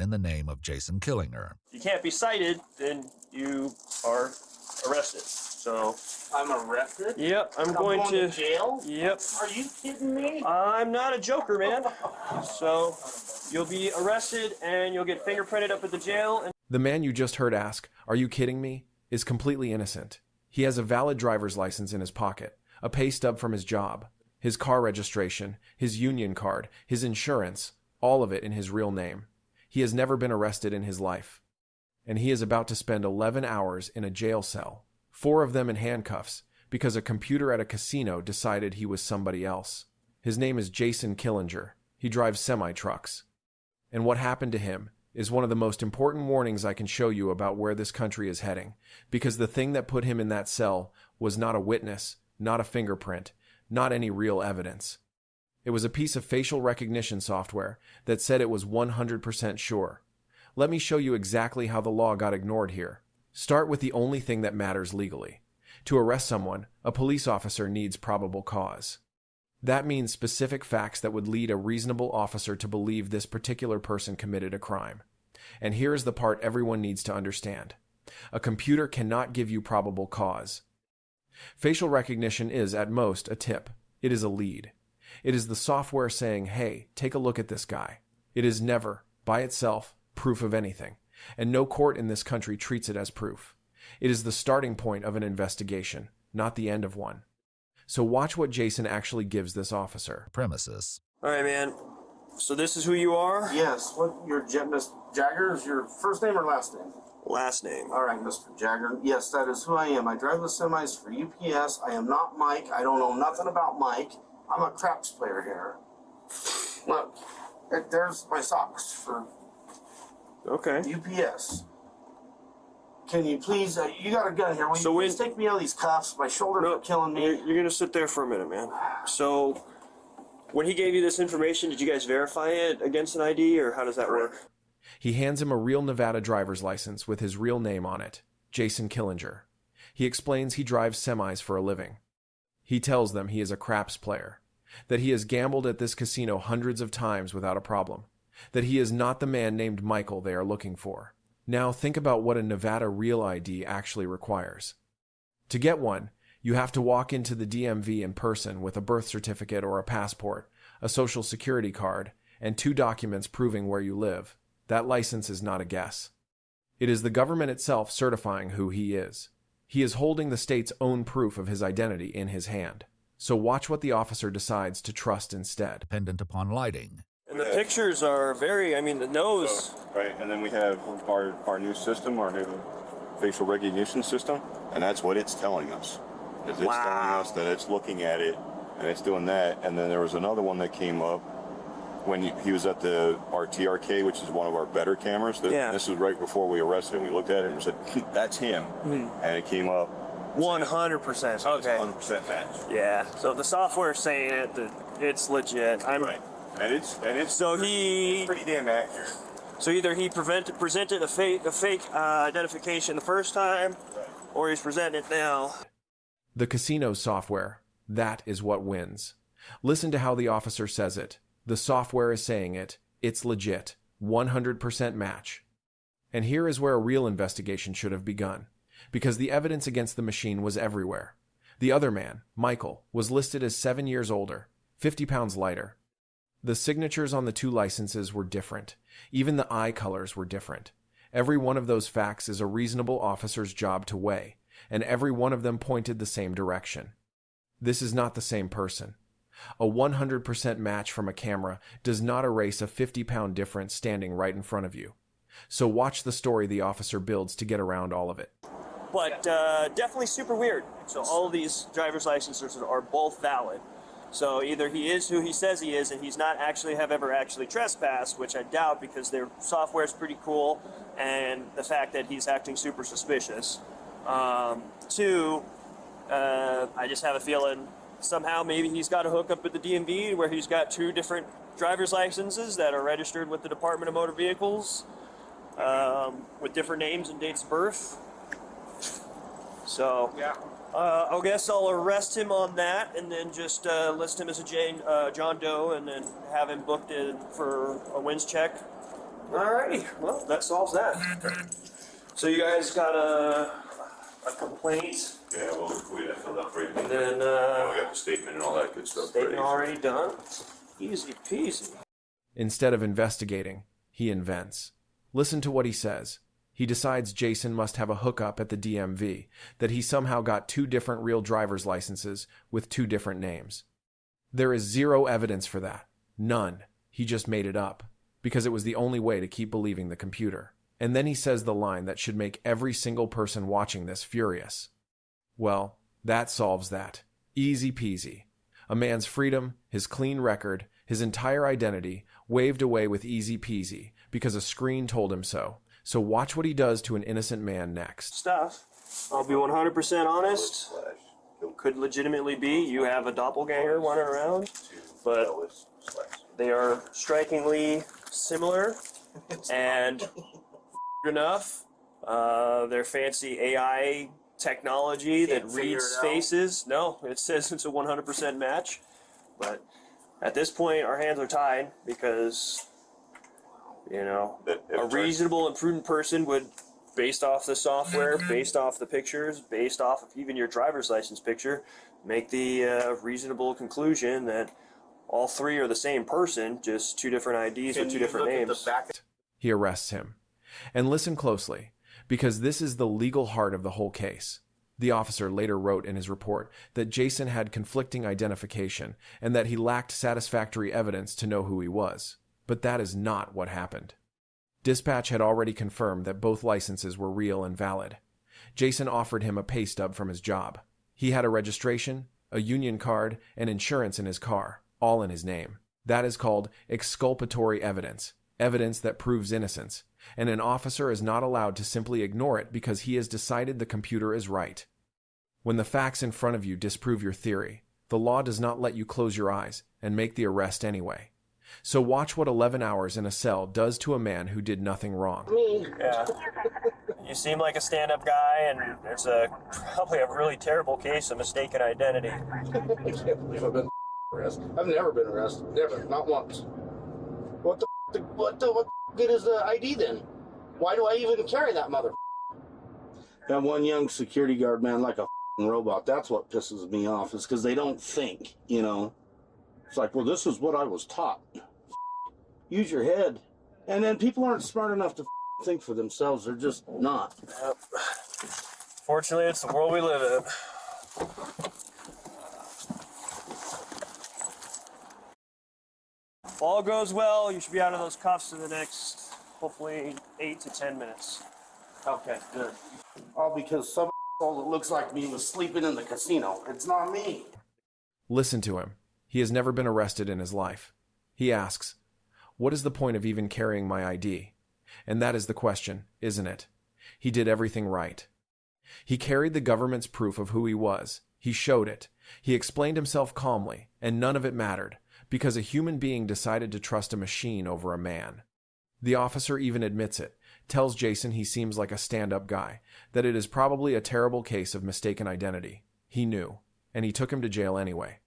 in the name of Jason Killinger. If you can't be cited, then you are arrested. So I'm arrested? Yep, I'm going to jail? Yep. Are you kidding me? I'm not a joker, man. So you'll be arrested and you'll get fingerprinted up at the jail. And the man you just heard ask, "Are you kidding me?" is completely innocent. He has a valid driver's license in his pocket, a pay stub from his job, his car registration, his union card, his insurance, all of it in his real name. He has never been arrested in his life. And he is about to spend 11 hours in a jail cell, 4 of them in handcuffs, because a computer at a casino decided he was somebody else. His name is Jason Killinger. He drives semi-trucks. And what happened to him is one of the most important warnings I can show you about where this country is heading, because the thing that put him in that cell was not a witness, not a fingerprint, not any real evidence. It was a piece of facial recognition software that said it was 100% sure. Let me show you exactly how the law got ignored here. Start with the only thing that matters legally. To arrest someone, a police officer needs probable cause. That means specific facts that would lead a reasonable officer to believe this particular person committed a crime. And here is the part everyone needs to understand. A computer cannot give you probable cause. Facial recognition is, at most, a tip. It is a lead. It is the software saying, "Hey, take a look at this guy." It is never, by itself, proof of anything, and no court in this country treats it as proof. It is the starting point of an investigation, not the end of one. So watch what Jason actually gives this officer. Premises. all right, man. So this is who you are? Yes. What, your Miss Jagger is your first name or last name? Last name. All right, Mr. Jagger. Yes, that is who I am. I drive the semis for UPS. I am not Mike. I don't know nothing about Mike. I'm a craps player here. Look, there's my socks for Okay. UPS. Can you please, you got a gun here. Will So you when- please take me out of these cuffs? My shoulders are killing me. You're going to sit there for a minute, man. So when he gave you this information, did you guys verify it against an ID, or how does that work? He hands him a real Nevada driver's license with his real name on it, Jason Killinger. He explains he drives semis for a living. He tells them he is a craps player, that he has gambled at this casino hundreds of times without a problem, that he is not the man named Michael they are looking for. Now think about what a Nevada Real ID actually requires. To get one, you have to walk into the DMV in person with a birth certificate or a passport, a social security card, and 2 documents proving where you live. That license is not a guess. It is the government itself certifying who he is. He is holding the state's own proof of his identity in his hand. So watch what the officer decides to trust instead. Dependent upon lighting. And the pictures are very, the nose. Right, and then we have our new system, our new facial recognition system, and that's what it's telling us. It's telling us that it's looking at it, and it's doing that. And then there was another one that came up when he was at our TRK, which is one of our better cameras. This was right before we arrested him. We looked at it and said, "That's him," and it came up 100%. Okay. 100% match. Yeah. So the software is saying it, that it's legit. Right. And it's So he pretty damn accurate. So either he presented a fake identification the first time, or he's presenting it now. The casino software, that is what wins. Listen to how the officer says it. The software is saying it. It's legit. 100% match. And here is where a real investigation should have begun, because the evidence against the machine was everywhere. The other man, Michael, was listed as 7 years older, 50 pounds lighter. The signatures on the 2 licenses were different. Even the eye colors were different. Every one of those facts is a reasonable officer's job to weigh, and every one of them pointed the same direction. This is not the same person. A 100% match from a camera does not erase a 50-pound difference standing right in front of you. So watch the story the officer builds to get around all of it. But definitely super weird. So all of these driver's licenses are both valid. So either he is who he says he is, and he's not ever actually trespassed, which I doubt because their software is pretty cool, and the fact that he's acting super suspicious. 2, I just have a feeling somehow maybe he's got a hookup at the DMV where he's got 2 different driver's licenses that are registered with the Department of Motor Vehicles with different names and dates of birth. So I guess I'll arrest him on that and then just list him as a John Doe and then have him booked in for a wins check Alrighty, well, that solves that. So you guys got a complaint, Yeah, well, we got filled out for you. and then We got the statement and all that good stuff. statement already done. Easy peasy. Instead of investigating, he invents. Listen to what he says. He decides Jason must have a hookup at the DMV, that he somehow got 2 different real driver's licenses with 2 different names. There is zero evidence for that. None. He just made it up, because it was the only way to keep believing the computer. And then he says the line that should make every single person watching this furious. Well, that solves that. Easy peasy. A man's freedom, his clean record, his entire identity, waved away with easy peasy, because a screen told him so. So watch what he does to an innocent man next. Stuff. I'll be 100% honest. Could legitimately be you have a doppelganger running around, but they are strikingly similar and enough. Their fancy AI technology that Can't figure reads it out. faces. No, it says it's a 100% match. But at this point, our hands are tied because, you know, a reasonable and prudent person would, based off the software, based off the pictures, based off of even your driver's license picture, make the reasonable conclusion that all 3 are the same person, just 2 different IDs with 2 different names. He arrests him. And listen closely, because this is the legal heart of the whole case. The officer later wrote in his report that Jason had conflicting identification and that he lacked satisfactory evidence to know who he was. But that is not what happened. Dispatch had already confirmed that both licenses were real and valid. Jason offered him a pay stub from his job. He had a registration, a union card, and insurance in his car, all in his name. That is called exculpatory evidence, evidence that proves innocence, and an officer is not allowed to simply ignore it because he has decided the computer is right. When the facts in front of you disprove your theory, the law does not let you close your eyes and make the arrest anyway. So watch what 11 hours in a cell does to a man who did nothing wrong. Yeah. You seem like a stand-up guy, and it's probably a really terrible case of mistaken identity. I can't believe I've been arrested. I've never been arrested. Never. Not once. What the good is the ID then? Why do I even carry that mother? That one young security guard, man, like a robot. That's what pisses me off, is because they don't think, you know. It's like, well, this is what I was taught. Use your head. And then people aren't smart enough to think for themselves. They're just not. Yep. Fortunately, it's the world we live in. If all goes well, you should be out of those cuffs in the next, hopefully, 8 to 10 minutes. Okay, good. All because some asshole that looks like me was sleeping in the casino. It's not me. Listen to him. He has never been arrested in his life. He asks, "What is the point of even carrying my ID?" And that is the question, isn't it? He did everything right. He carried the government's proof of who he was. He showed it. He explained himself calmly, and none of it mattered, because a human being decided to trust a machine over a man. The officer even admits it, tells Jason he seems like a stand-up guy, that it is probably a terrible case of mistaken identity. He knew, and he took him to jail anyway.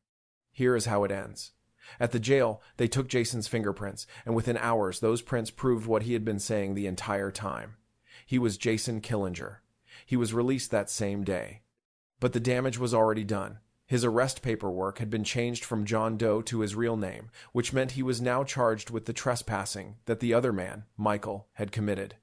Here is how it ends. At the jail, they took Jason's fingerprints, and within hours, those prints proved what he had been saying the entire time. He was Jason Killinger. He was released that same day. But the damage was already done. His arrest paperwork had been changed from John Doe to his real name, which meant he was now charged with the trespassing that the other man, Michael, had committed.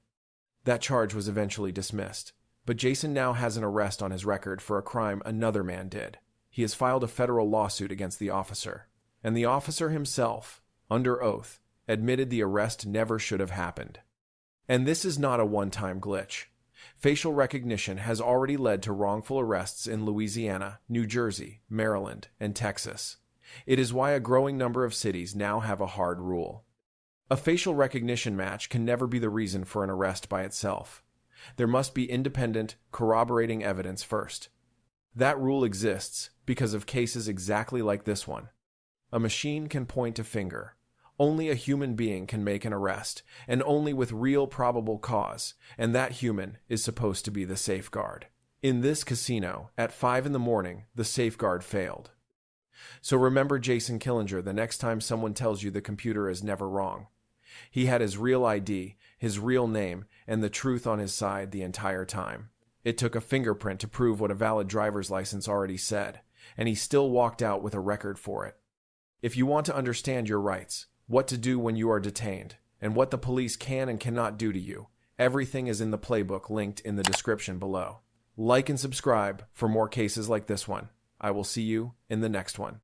That charge was eventually dismissed, but Jason now has an arrest on his record for a crime another man did. He has filed a federal lawsuit against the officer, and the officer himself, under oath, admitted the arrest never should have happened. And this is not a one-time glitch. Facial recognition has already led to wrongful arrests in Louisiana, New Jersey, Maryland, and Texas. It is why a growing number of cities now have a hard rule. A facial recognition match can never be the reason for an arrest by itself. There must be independent, corroborating evidence first. That rule exists because of cases exactly like this one. A machine can point a finger. Only a human being can make an arrest, and only with real probable cause, and that human is supposed to be the safeguard. In this casino, at 5 a.m, the safeguard failed. So remember Jason Killinger the next time someone tells you the computer is never wrong. He had his real ID, his real name, and the truth on his side the entire time. It took a fingerprint to prove what a valid driver's license already said, and he still walked out with a record for it. If you want to understand your rights, what to do when you are detained, and what the police can and cannot do to you, everything is in the playbook linked in the description below. Like and subscribe for more cases like this one. I will see you in the next one.